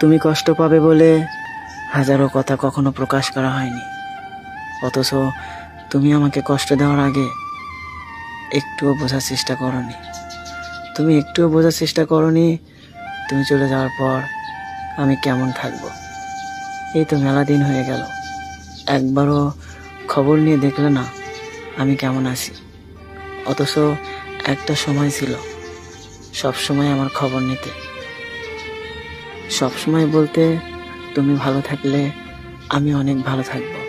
তুমি কষ্ট পাবে বলে হাজারো কথা কখনো প্রকাশ করা হয়নি, অথচ তুমি আমাকে কষ্ট দেওয়ার আগে একটুও বোঝার চেষ্টা করনি। তুমি একটুও বোঝার চেষ্টা করনি তুমি চলে যাওয়ার পর আমি কেমন থাকবো। এই তো মেলা দিন হয়ে গেল, একবারও খবর নিয়ে দেখলে না আমি কেমন আছি। অথচ একটা সময় ছিল সব সময় আমার খবর নিতে, সব সময় বলতে তুমি ভালো থাকলে আমি অনেক ভালো থাকবো।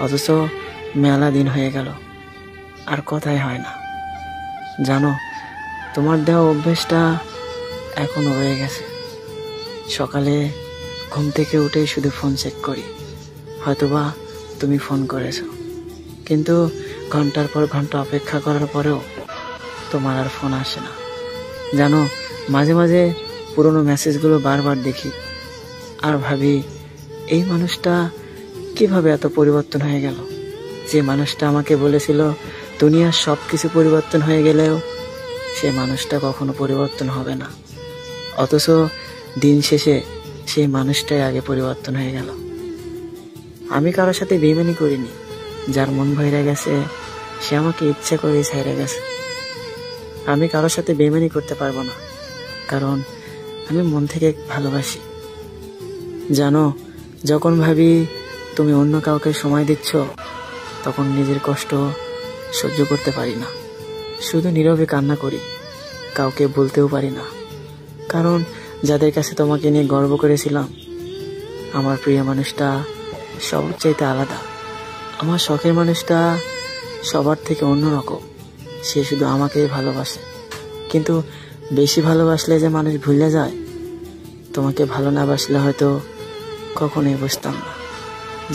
অথচ মেলা দিন হয়ে গেল আর কথাই হয় না। জানো, তোমার দেওয়া অভ্যেসটা এখনো রয়ে গেছে। সকালে ঘুম থেকে উঠে শুধু ফোন চেক করি, হয়তোবা তুমি ফোন করেছো, কিন্তু ঘন্টার পর ঘন্টা অপেক্ষা করার পরেও তোমার আর ফোন আসে না। জানো, মাঝে মাঝে পুরনো মেসেজগুলো বারবার দেখি আর ভাবি এই মানুষটা কিভাবে এত পরিবর্তন হয়ে গেল। যে মানুষটা আমাকে বলেছিল দুনিয়ার সব কিছু পরিবর্তন হয়ে গেলেও সে মানুষটা কখনো পরিবর্তন হবে না, অথচ দিন শেষে সেই মানুষটাই আগে পরিবর্তন হয়ে গেল। আমি কারোর সাথে বেইমানি করিনি, যার মন ভরে গেছে সে আমাকে ইচ্ছা করে ছেড়ে গেছে। আমি কারোর সাথে বেইমানি করতে পারবো না, কারণ আমি মন থেকে ভালোবাসি। জানো, যখন ভাবি তুমি অন্য কাউকে সময় দিচ্ছ তখন নিজের কষ্ট সহ্য করতে পারি না, শুধু নীরবে কান্না করি, কাউকে বলতেও পারি না। কারণ যাদের কাছে তোমাকে নিয়ে গর্ব করেছিলাম, আমার প্রিয় মানুষটা সবার চাইতে আলাদা। আমার শখের মানুষটা সবার থেকে অন্যরকম, সে শুধু আমাকেই ভালোবাসে। কিন্তু বেশি ভালোবাসলে যে মানুষ ভুলে যায়, তোমাকে ভালো না বাসলে হয়তো কখনোই বুঝতাম না।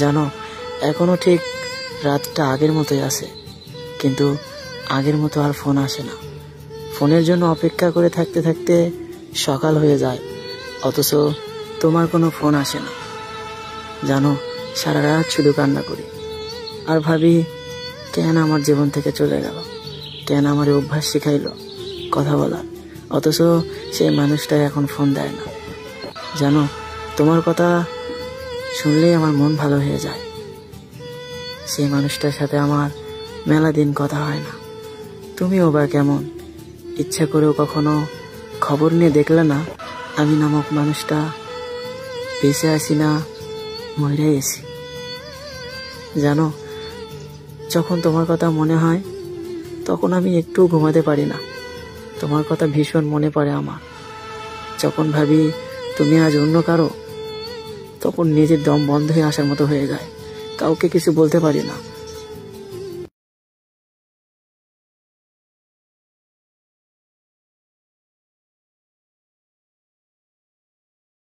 জানো, এখনো ঠিক রাতটা আগের মতোই আছে, কিন্তু আগের মতো আর ফোন আসে না। ফোনের জন্য অপেক্ষা করে থাকতে থাকতে সকাল হয়ে যায়, অথচ তোমার কোনো ফোন আসে না। জানো, সারা রাত শুধু কান্না করি আর ভাবি কেন আমার জীবন থেকে চলে গেল, কেন আমার অভ্যাস শিখাইলো কথা বলার, অথচ সেই মানুষটাই এখন ফোন দেয় না। জানো, তোমার কথা শুনলেই আমার মন ভালো হয়ে যায়। সেই মানুষটার সাথে আমার মেলা দিন কথা হয় না। তুমিও বা কেমন, ইচ্ছা করেও কখনো খবর নিয়ে দেখলে না আমি নামক মানুষটা বেঁচে আছি না মরে গেছি। জানো, যখন তোমার কথা মনে হয় তখন আমি একটু ঘুমাতে পারি না, তোমার কথা ভীষণ মনে পড়ে আমার। যখন ভাবি তুমি আজ অন্য কারো, তখন নিজের দম বন্ধ হয়ে আসার মতো হয়ে যায়, কাউকে কিছু বলতে পারি না।